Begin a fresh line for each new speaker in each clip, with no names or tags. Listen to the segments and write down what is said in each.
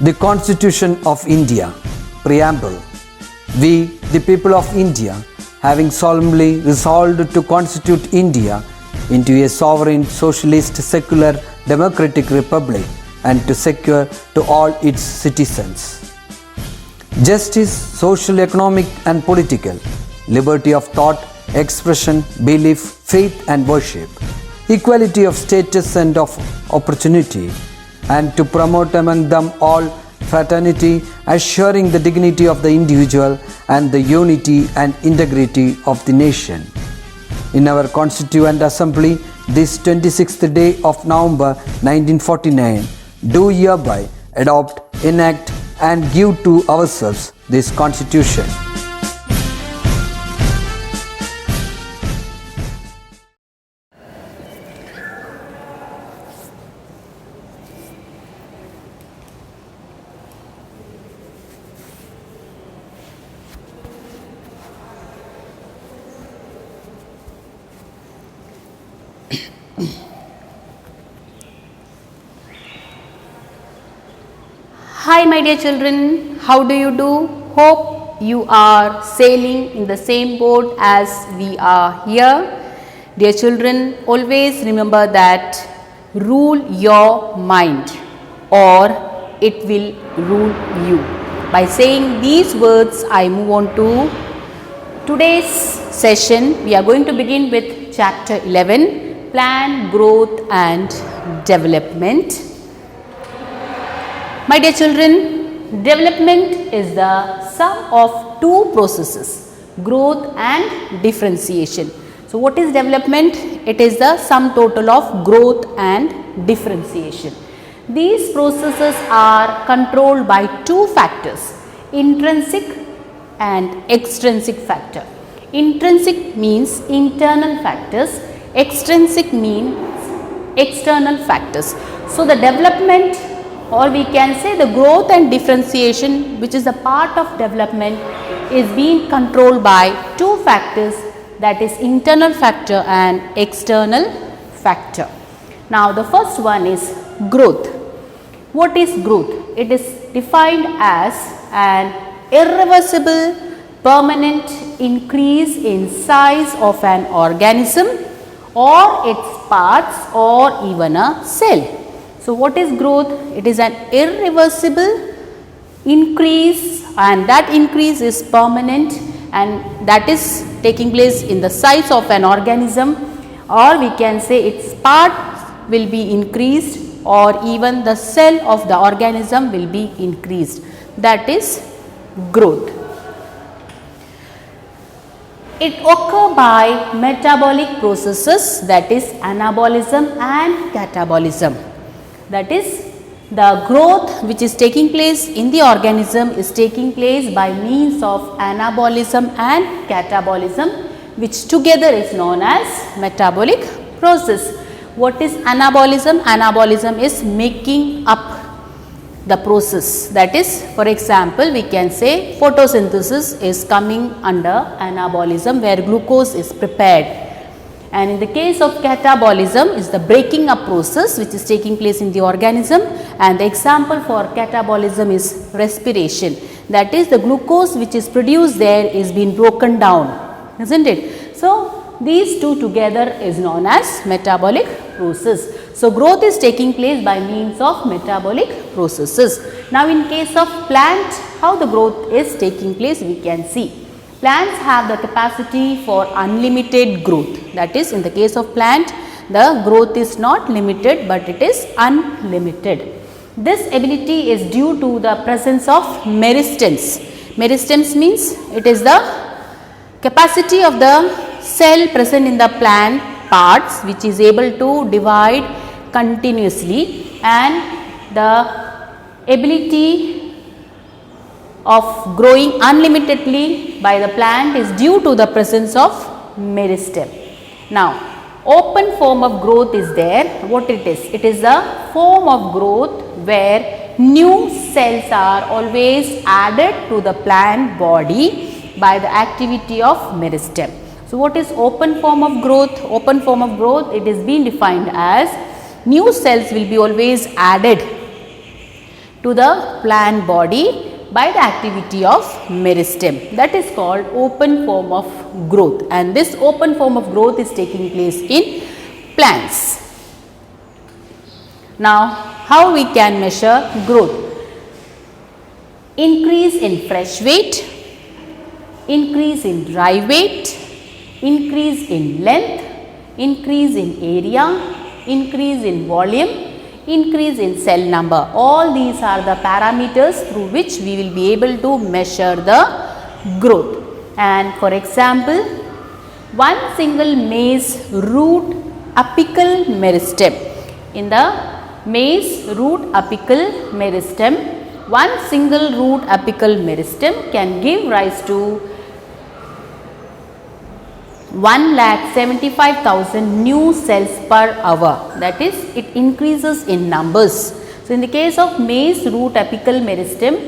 The Constitution of India, Preamble. We, the people of India, having solemnly resolved to constitute India into a sovereign, socialist, secular, democratic republic and to secure to all its citizens justice, social, economic and political, liberty of thought, expression, belief, faith and worship, equality of status and of opportunity, and to promote among them all fraternity, assuring the dignity of the individual and the unity and integrity of the nation. In our Constituent Assembly, this 26th day of November 1949, do hereby adopt, enact and give to ourselves this Constitution.
Hi my dear children, how do you do? Hope you are sailing in the same boat as we are here. Dear children, always remember that rule your mind or it will rule you. By saying these words, I move on to today's session. We are going to begin with chapter 11, Plan, Growth and Development. My dear children, development is the sum of two processes, growth and differentiation. So, what is development? It is the sum total of growth and differentiation. These processes are controlled by two factors, intrinsic and extrinsic factor. Intrinsic means internal factors, extrinsic means external factors. So, the development, or we can say the growth and differentiation, which is a part of development, is being controlled by two factors, that is internal factor and external factor. Now, the first one is growth. What is growth? It is defined as an irreversible permanent increase in size of an organism or its parts or even a cell. So, what is growth? It is an irreversible increase, and that increase is permanent, and that is taking place in the size of an organism, or we can say its parts will be increased or even the cell of the organism will be increased. That is growth. It occurs by metabolic processes, that is anabolism and catabolism. That is, the growth which is taking place in the organism is taking place by means of anabolism and catabolism, which together is known as metabolic process. What is anabolism? Anabolism is making up the process. That is, for example, we can say photosynthesis is coming under anabolism, where glucose is prepared. And in the case of catabolism is the breaking up process which is taking place in the organism, and the example for catabolism is respiration. That is, the glucose which is produced there is being broken down, isn't it? So, these two together is known as metabolic process. So, growth is taking place by means of metabolic processes. Now, in case of plant, how the growth is taking place we can see. Plants have the capacity for unlimited growth. That is, in the case of plant, the growth is not limited, but it is unlimited. This ability is due to the presence of meristems. Meristems means it is the capacity of the cell present in the plant parts which is able to divide continuously, and the ability of growing unlimitedly by the plant is due to the presence of meristem. Now, open form of growth is there. What it is? It is a form of growth where new cells are always added to the plant body by the activity of meristem. So, what is open form of growth? Open form of growth, it is being defined as new cells will be always added to the plant body by the activity of meristem. That is called open form of growth, and this open form of growth is taking place in plants. Now, how we can measure growth? Increase in fresh weight, increase in dry weight, increase in length, increase in area, increase in volume, increase in cell number. All these are the parameters through which we will be able to measure the growth. And for example, one single maize root apical meristem. In the maize root apical meristem, one single root apical meristem can give rise to 1,75,000 new cells per hour. That is, it increases in numbers. So, in the case of maize root apical meristem,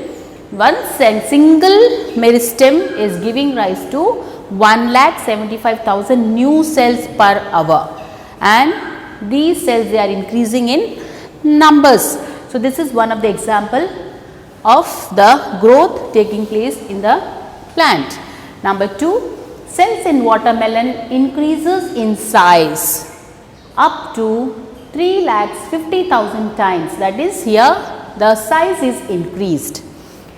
one single meristem is giving rise to 1,75,000 new cells per hour, and these cells, they are increasing in numbers. So, this is one of the example of the growth taking place in the plant. Number 2, cells in watermelon increases in size up to 3,50,000 times. That is, here the size is increased.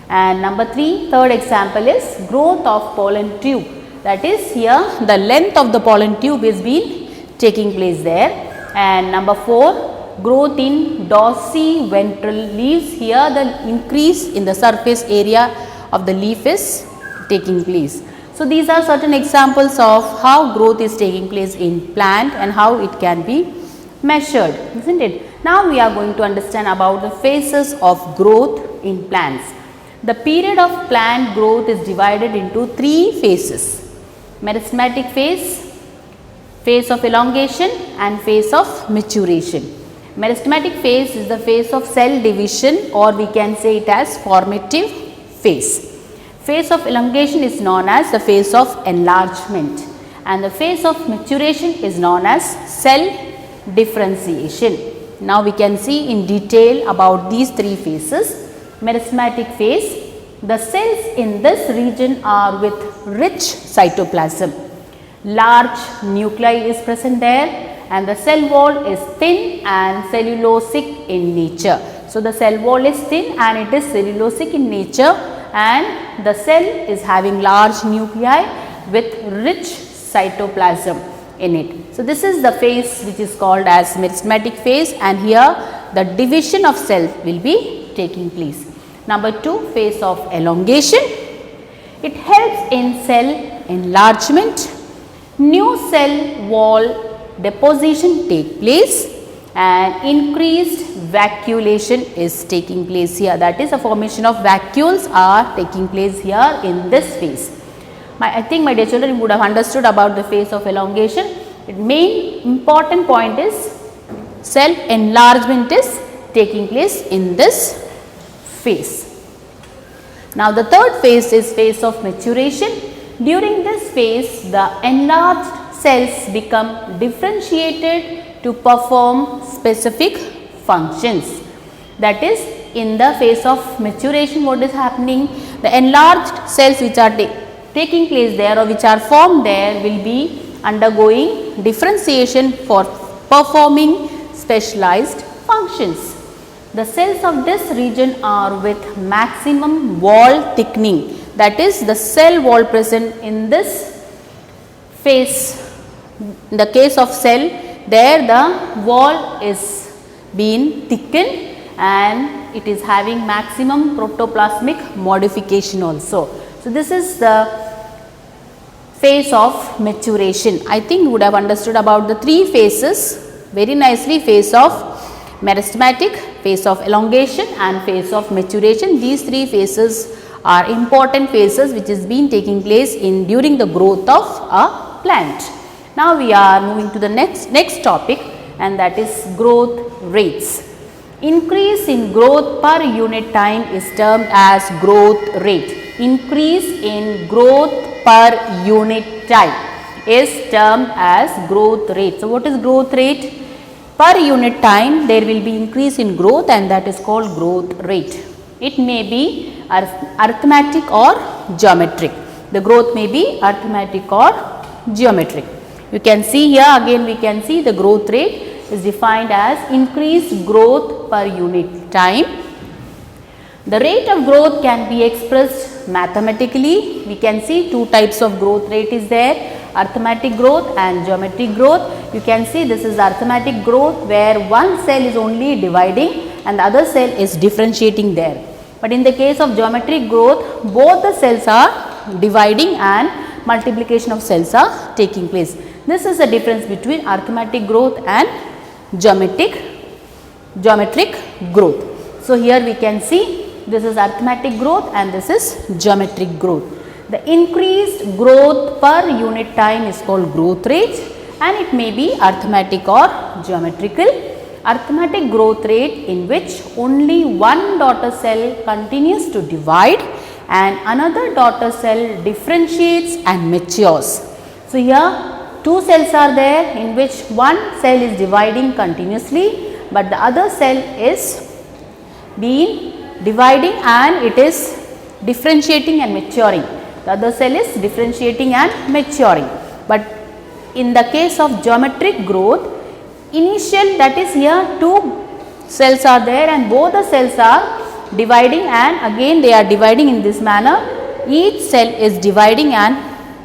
And number 3, third example is growth of pollen tube. That is, here the length of the pollen tube is been taking place there. And number 4, growth in dorsiventral leaves. Here the increase in the surface area of the leaf is taking place. So, these are certain examples of how growth is taking place in plant and how it can be measured, isn't it? Now, we are going to understand about the phases of growth in plants. The period of plant growth is divided into 3 phases: meristematic phase, phase of elongation and phase of maturation. Meristematic phase is the phase of cell division, or we can say it as formative phase. Phase of elongation is known as the phase of enlargement, and the phase of maturation is known as cell differentiation. Now, we can see in detail about these 3 phases. Meristematic phase, the cells in this region are with rich cytoplasm. Large nuclei is present there, and the cell wall is thin and cellulosic in nature. So, the cell wall is thin and it is cellulosic in nature, and the cell is having large nuclei with rich cytoplasm in it. So, this is the phase which is called as meristematic phase, and here the division of cell will be taking place. Number 2, phase of elongation. It helps in cell enlargement. New cell wall deposition take place and increased vacuolation is taking place here. That is, a formation of vacuoles are taking place here in this phase. I think my dear children, you would have understood about the phase of elongation. The main important point is cell enlargement is taking place in this phase. Now, the third phase is phase of maturation. During this phase, the enlarged cells become differentiated to perform specific functions. That is, in the phase of maturation, what is happening? The enlarged cells which are taking place there, or which are formed there, will be undergoing differentiation for performing specialized functions. The cells of this region are with maximum wall thickening. That is, the cell wall present in this phase. In the case of cell, there the wall is being thickened and it is having maximum protoplasmic modification also. So, this is the phase of maturation. I think you would have understood about the 3 phases very nicely: phase of meristematic, phase of elongation and phase of maturation. These 3 phases are important phases which is been taking place in during the growth of a plant. Now, we are moving to the next topic, and that is growth rates. Increase in growth per unit time is termed as growth rate. Increase in growth per unit time is termed as growth rate. So, what is growth rate? per unit time there will be increase in growth, and that is called growth rate. It may be arithmetic or geometric. The growth may be arithmetic or geometric. You can see here again, we can see the growth rate is defined as increased growth per unit time. The rate of growth can be expressed mathematically. We can see two types of growth rate is there, arithmetic growth and geometric growth. You can see this is arithmetic growth where one cell is only dividing and the other cell is differentiating there. But in the case of geometric growth, both the cells are dividing and multiplication of cells are taking place. This is the difference between arithmetic growth and geometric growth. So here we can see this is arithmetic growth and this is geometric growth. The increased growth per unit time is called growth rate, and it may be arithmetic or geometrical. Arithmetic growth rate in which only one daughter cell continues to divide and another daughter cell differentiates and matures. So here two cells are there in which one cell is dividing continuously, but the other cell is being dividing and it is differentiating and maturing. The other cell is differentiating and maturing. But in the case of geometric growth, initial, that is here two cells are there and both the cells are dividing, and again they are dividing in this manner. Each cell is dividing and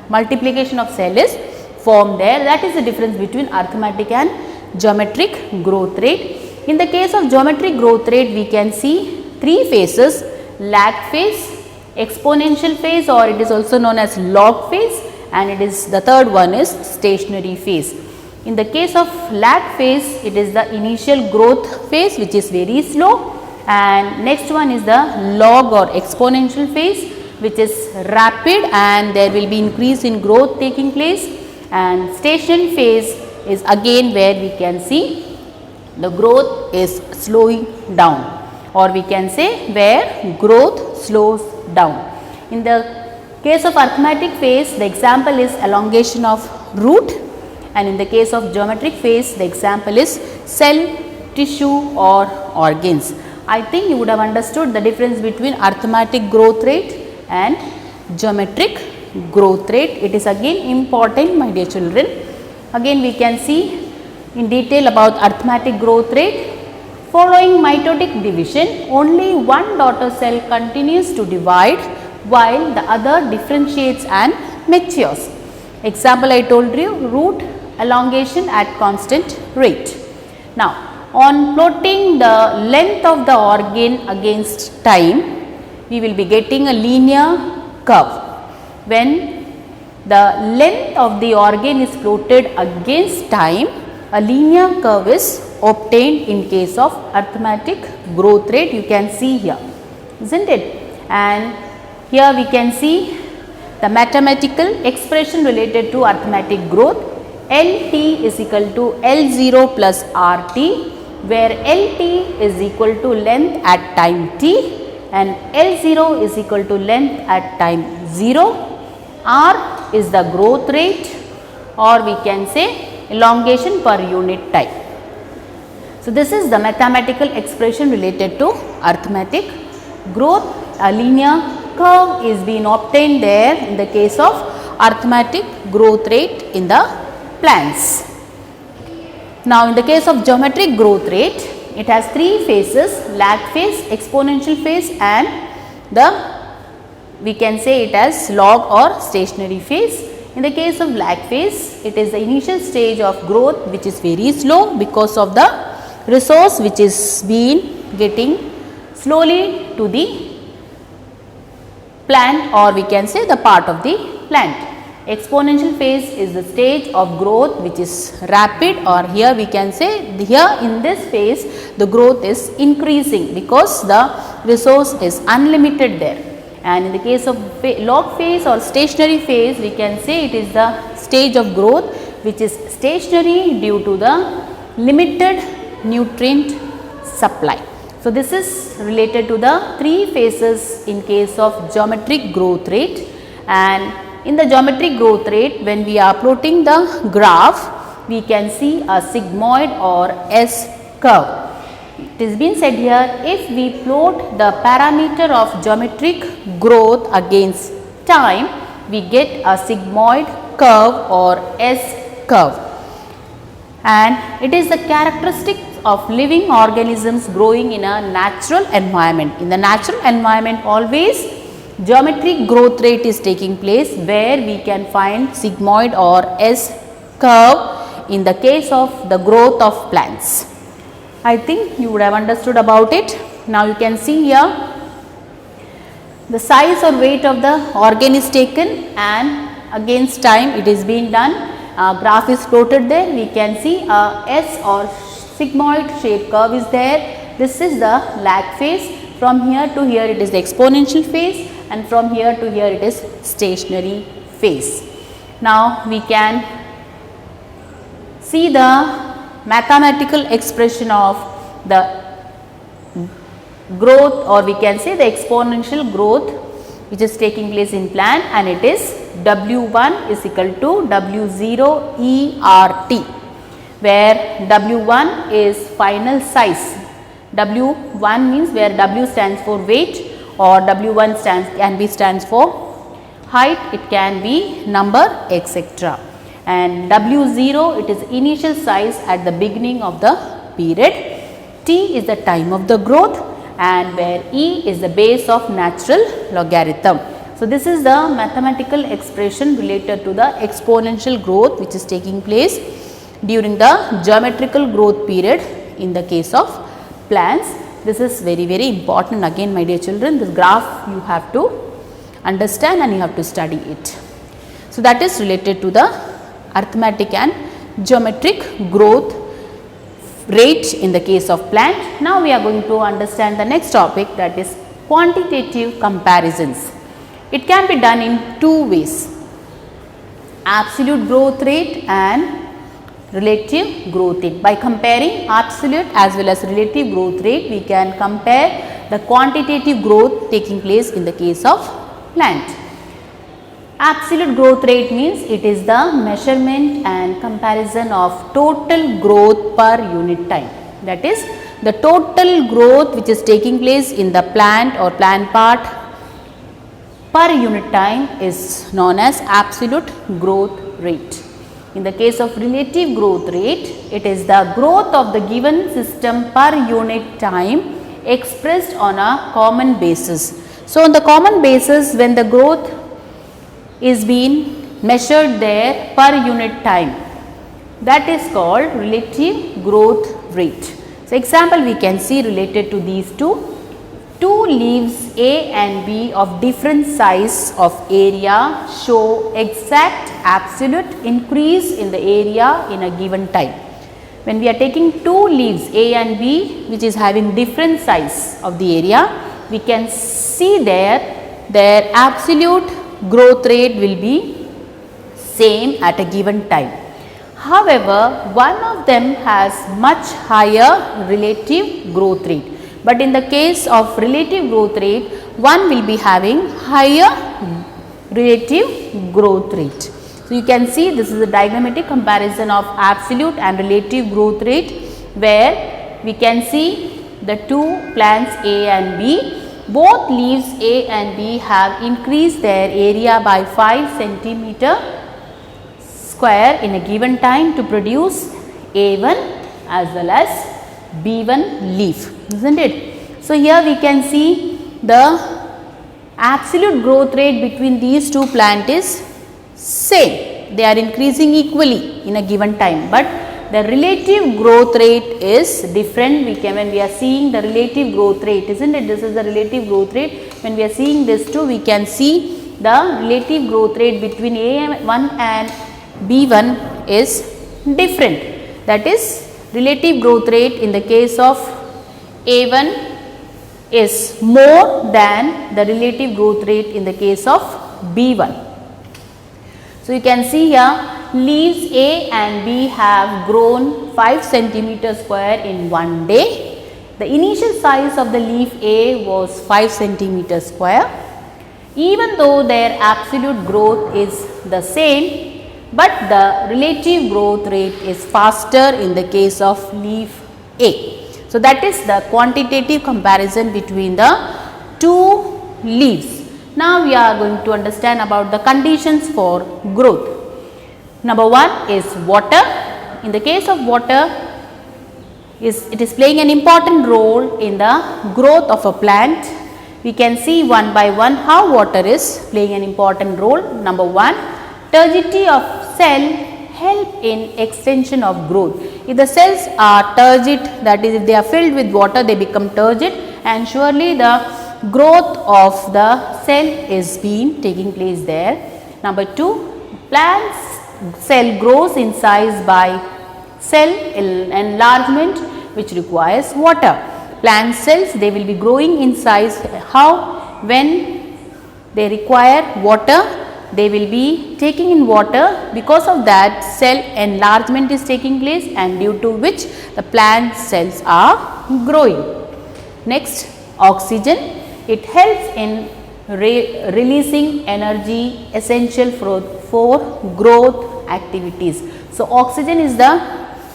multiplication of cell is formed there. That is the difference between arithmetic and geometric growth rate. In the case of geometric growth rate, we can see three phases: lag phase, exponential phase, or it is also known as log phase, and it is the third one is stationary phase. In the case of lag phase, it is the initial growth phase which is very slow, and next one is the log or exponential phase which is rapid and there will be increase in growth taking place, and stationary phase is again where we can see the growth is slowing down, or we can say where growth slows down. In the case of arithmetic phase, the example is elongation of root, and in the case of geometric phase, the example is cell, tissue or organs. I think you would have understood the difference between arithmetic growth rate and geometric growth rate. It is again important, my dear children. Again we can see in detail about arithmetic growth rate. Following mitotic division, only one daughter cell continues to divide while the other differentiates and matures. Example I told you, root elongation at constant rate. Now, on plotting the length of the organ against time, we will be getting a linear curve. When the length of the organ is plotted against time, a linear curve is obtained in case of arithmetic growth rate. You can see here, isn't it? And here we can see the mathematical expression related to arithmetic growth. LT is equal to L0 plus RT, where LT is equal to length at time t and L0 is equal to length at time 0. R is the growth rate, or we can say elongation per unit time. So, this is the mathematical expression related to arithmetic growth. A linear curve is being obtained there in the case of arithmetic growth rate in the plants. Now, in the case of geometric growth rate, it has three phases: lag phase, exponential phase and we can say it as log or stationary phase. In the case of lag phase, it is the initial stage of growth which is very slow because of the resource which is being getting slowly to the plant, or we can say the part of the plant. Exponential phase is the stage of growth which is rapid, or here we can say here in this phase the growth is increasing because the resource is unlimited there. And in the case of log phase or stationary phase, we can say it is the stage of growth which is stationary due to the limited nutrient supply. So, this is related to the three phases in case of geometric growth rate. And in the geometric growth rate, when we are plotting the graph, we can see a sigmoid or S curve. It is been said here, if we plot the parameter of geometric growth against time, we get a sigmoid curve or S curve, and it is the characteristic of living organisms growing in a natural environment. In the natural environment, always geometric growth rate is taking place, where we can find sigmoid or S curve in the case of the growth of plants. I think you would have understood about it. Now you can see here the size or weight of the organ is taken, and against time it is being done. Graph is plotted there. We can see a S or sigmoid shape curve is there. This is the lag phase. From here to here it is the exponential phase, and from here to here it is stationary phase. Now we can see the mathematical expression of the growth, or we can say the exponential growth which is taking place in plant, and it is W1 is equal to W0 ERT, where W1 is final size. W1 means where W stands for weight, or W1 stands for height, it can be number, etc. And W0, it is initial size at the beginning of the period. T is the time of the growth, and where E is the base of natural logarithm. So, this is the mathematical expression related to the exponential growth which is taking place during the geometrical growth period in the case of plants. This is very, very important. Again, my dear children, this graph you have to understand and you have to study it. So, that is related to the arithmetic and geometric growth rate in the case of plant. Now, we are going to understand the next topic, that is quantitative comparisons. It can be done in two ways: absolute growth rate and relative growth rate. By comparing absolute as well as relative growth rate, we can compare the quantitative growth taking place in the case of plant. Absolute growth rate means it is the measurement and comparison of total growth per unit time. That is, the total growth which is taking place in the plant or plant part per unit time is known as absolute growth rate. In the case of relative growth rate, it is the growth of the given system per unit time expressed on a common basis. So, on the common basis, when the growth is being measured there per unit time, that is called relative growth rate. So, example we can see related to these two leaves A and B of different size of area show exact absolute increase in the area in a given time. When we are taking two leaves A and B which is having different size of the area, we can see their absolute growth rate will be same at a given time. However, one of them has much higher relative growth rate, but in the case of relative growth rate, one will be having higher relative growth rate. So, you can see this is a diagrammatic comparison of absolute and relative growth rate, where we can see the two plants A and B. Both leaves A and B have increased their area by 5 centimeter square in a given time to produce A1 as well as B1 leaf, isn't it? So, here we can see the absolute growth rate between these two plants is same. They are increasing equally in a given time, but the relative growth rate is different. When we are seeing the relative growth rate, isn't it? This is the relative growth rate. When we are seeing this two, we can see the relative growth rate between A1 and B1 is different. That is, relative growth rate in the case of A1 is more than the relative growth rate in the case of B1. So, you can see here leaves A and B have grown 5 centimeter square in one day. The initial size of the leaf A was 5 centimeter square. Even though their absolute growth is the same, but the relative growth rate is faster in the case of leaf A. So, that is the quantitative comparison between the two leaves. Now, we are going to understand about the conditions for growth. Number 1 is water. In the case of water, it is playing an important role in the growth of a plant. We can see one by one how water is playing an important role. Number 1, turgidity of cell help in extension of growth. If the cells are turgid, that is if they are filled with water, they become turgid, and surely the growth of the cell is being taking place there. Number 2, plants cell grows in size by cell enlargement, which requires water. Plant cells, they will be growing in size how? When they require water, they will be taking in water. Because of that, cell enlargement is taking place, and due to which the plant cells are growing. Next, oxygen. It helps in releasing energy essential for growth activities. So, oxygen is the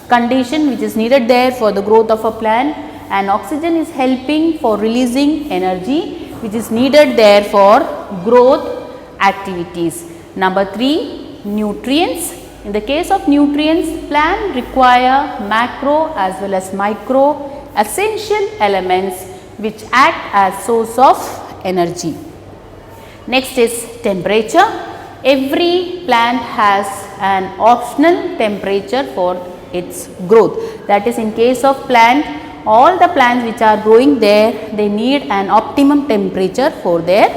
condition which is needed there for the growth of a plant, and oxygen is helping for releasing energy which is needed there for growth activities. Number 3, nutrients. In the case of nutrients, plants require macro as well as micro essential elements which act as source of energy. Next is temperature. Every plant has an optional temperature for its growth. That is, in case of plant, all the plants which are growing there, they need an optimum temperature for their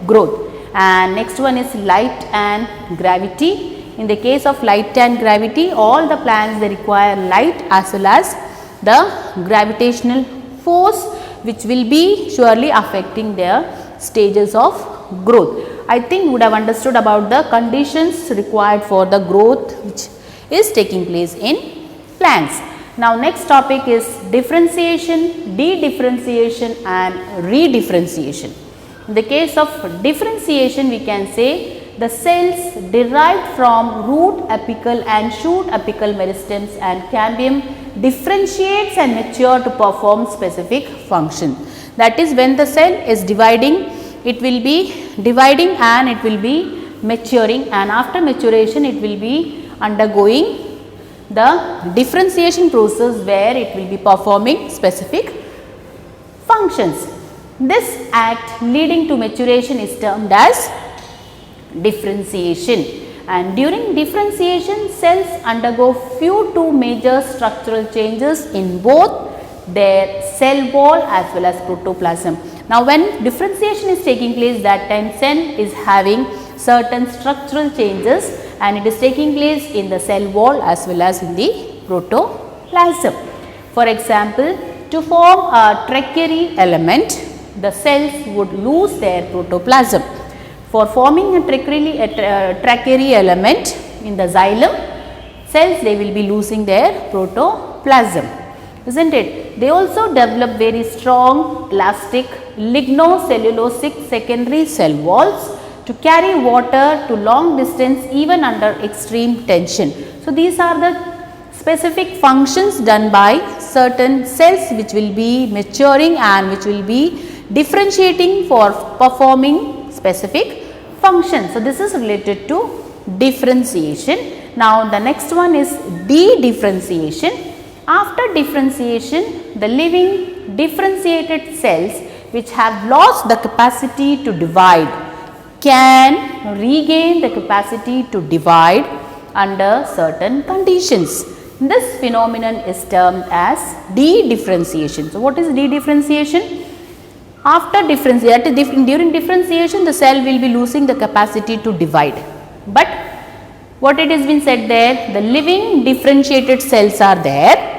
growth. And next one is light and gravity. In the case of light and gravity, all the plants, they require light as well as the gravitational force, which will be surely affecting their stages of growth. I think you would have understood about the conditions required for the growth which is taking place in plants. Now, next topic is differentiation, de-differentiation and redifferentiation. In the case of differentiation, we can say the cells derived from root apical and shoot apical meristems and cambium differentiates and mature to perform specific function. That is, when the cell is dividing, it will be dividing and it will be maturing, and after maturation it will be undergoing the differentiation process where it will be performing specific functions. This act leading to maturation is termed as differentiation, and during differentiation cells undergo few to major structural changes in both their cell wall as well as protoplasm. Now, when differentiation is taking place, that time cell is having certain structural changes and it is taking place in the cell wall as well as in the protoplasm. For example, to form a tertiary element, the cells would lose their protoplasm. For forming a tertiary element in the xylem, cells, they will be losing their protoplasm, isn't it? They also develop very strong elastic lignocellulosic secondary cell walls to carry water to long distance even under extreme tension. So, these are the specific functions done by certain cells which will be maturing and which will be differentiating for performing specific functions. So, this is related to differentiation. Now, the next one is de-differentiation. After differentiation, the living differentiated cells which have lost the capacity to divide can regain the capacity to divide under certain conditions. This phenomenon is termed as de-differentiation. So, what is de-differentiation? After differentiation, during differentiation, the cell will be losing the capacity to divide. But what it has been said there, the living differentiated cells are there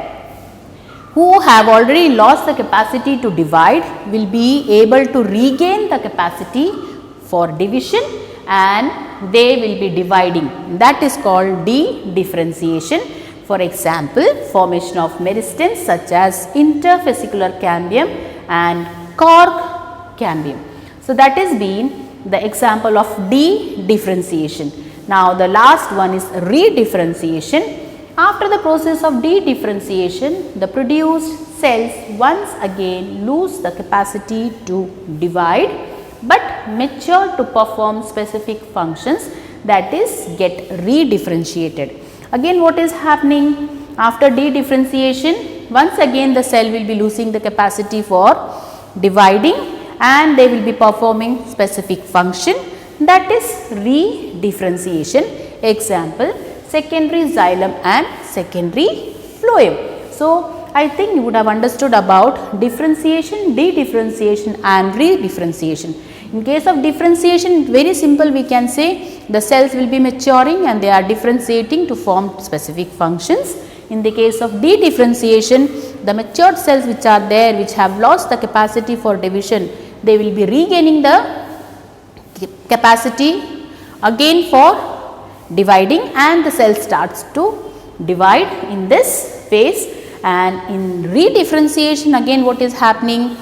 who have already lost the capacity to divide will be able to regain the capacity for division and they will be dividing. That is called de-differentiation. For example, formation of meristems such as interfascicular cambium and cork cambium. So, that has been the example of de-differentiation. Now the last one is redifferentiation. After the process of dedifferentiation, the produced cells once again lose the capacity to divide but mature to perform specific functions, that is get redifferentiated. Again what is happening after dedifferentiation? Once again the cell will be losing the capacity for dividing and they will be performing specific function, that is redifferentiation. Example, secondary xylem and secondary phloem. So, I think you would have understood about differentiation, dedifferentiation and redifferentiation. In case of differentiation, very simple, we can say the cells will be maturing and they are differentiating to form specific functions. In the case of dedifferentiation, the matured cells which are there, which have lost the capacity for division, they will be regaining the capacity again for dividing and the cell starts to divide in this phase. And in redifferentiation, again what is happening,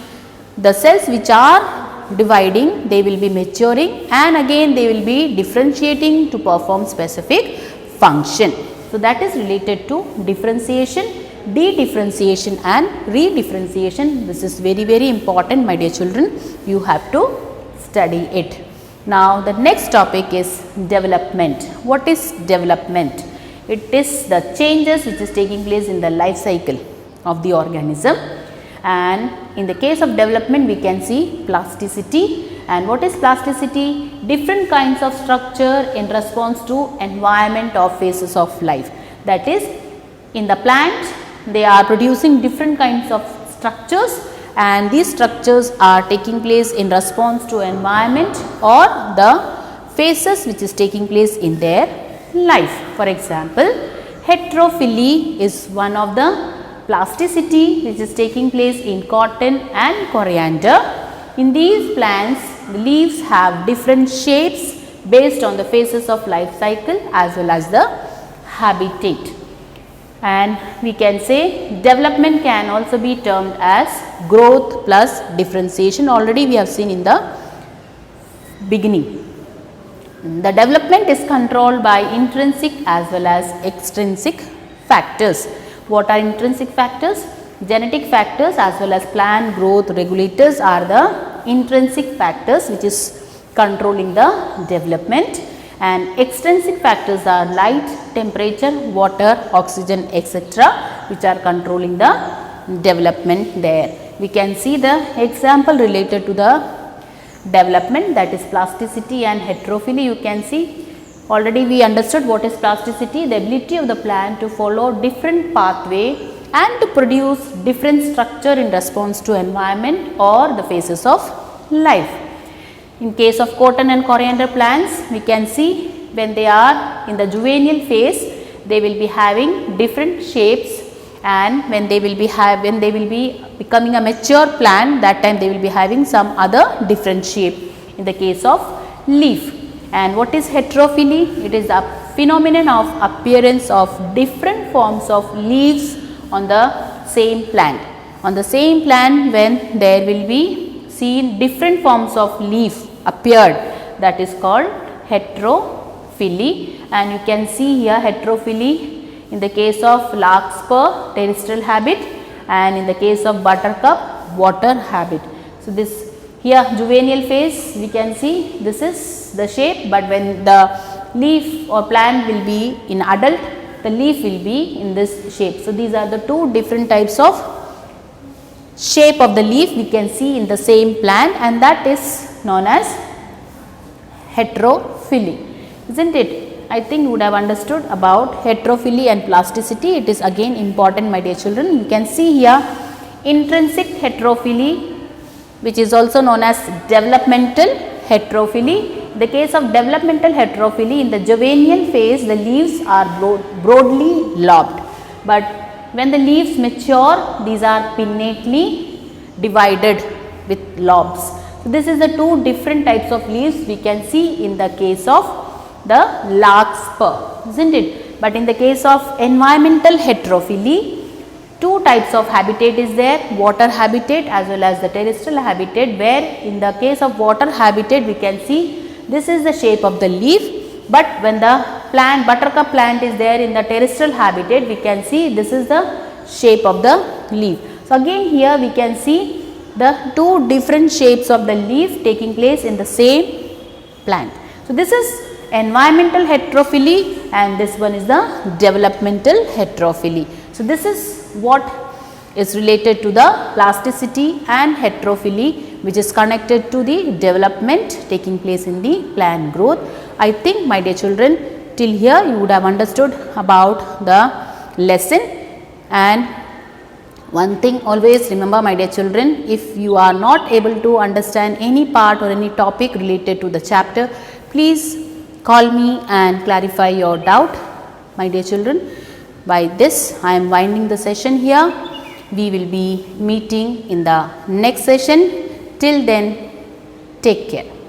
the cells which are dividing, they will be maturing and again they will be differentiating to perform specific function. So, that is related to differentiation, dedifferentiation and redifferentiation. This is very, very important, my dear children, you have to study it. Now, the next topic is development. What is development? It is the changes which is taking place in the life cycle of the organism, and in the case of development we can see plasticity. And what is plasticity? Different kinds of structure in response to environment or phases of life. That is, in the plant they are producing different kinds of structures and these structures are taking place in response to environment or the phases which is taking place in their life. For example, heterophyly is one of the plasticity which is taking place in cotton and coriander. In these plants, the leaves have different shapes based on the phases of life cycle as well as the habitat. And we can say development can also be termed as growth plus differentiation. Already we have seen in the beginning. The development is controlled by intrinsic as well as extrinsic factors. What are intrinsic factors? Genetic factors as well as plant growth regulators are the intrinsic factors which is controlling the development, and extrinsic factors are light, temperature, water, oxygen, etc., which are controlling the development there. We can see the example related to the development, that is plasticity and heterophyly. You can see already we understood what is plasticity, the ability of the plant to follow different pathway and to produce different structure in response to environment or the phases of life. In case of cotton and coriander plants, we can see when they are in the juvenile phase, they will be having different shapes, and when they will be becoming a mature plant, that time they will be having some other different shape in the case of leaf. And what is heterophyly? It is a phenomenon of appearance of different forms of leaves on the same plant. On the same plant, when there will be seen different forms of leaf appeared, that is called heterophyly. And you can see here heterophyly in the case of larkspur, terrestrial habit, and in the case of buttercup, water habit. So, this here juvenile phase, we can see this is the shape, but when the leaf or plant will be in adult, the leaf will be in this shape. So, these are the two different types of shape of the leaf we can see in the same plant, and that is known as heterophyly, isn't it? I think you would have understood about heterophyly and plasticity. It is again important, my dear children. You can see here intrinsic heterophyly, which is also known as developmental heterophyly. In the case of developmental heterophyly, in the juvenile phase, the leaves are broadly lobed, but when the leaves mature, these are pinnately divided with lobes. So, this is the two different types of leaves we can see in the case of the larkspur, isn't it? But in the case of environmental heterophyly, two types of habitat is there, water habitat as well as the terrestrial habitat, where in the case of water habitat we can see this is the shape of the leaf, but when the plant, buttercup plant is there in the terrestrial habitat, we can see this is the shape of the leaf. So again here we can see the two different shapes of the leaf taking place in the same plant. So this is environmental heterophily and this one is the developmental heterophily. So this is what is related to the plasticity and heterophily, which is connected to the development taking place in the plant growth. I think, my dear children, till here you would have understood about the lesson. And one thing always remember, my dear children, if you are not able to understand any part or any topic related to the chapter, please call me and clarify your doubt, my dear children. By this I am winding the session here. We will be meeting in the next session. Till then, take care.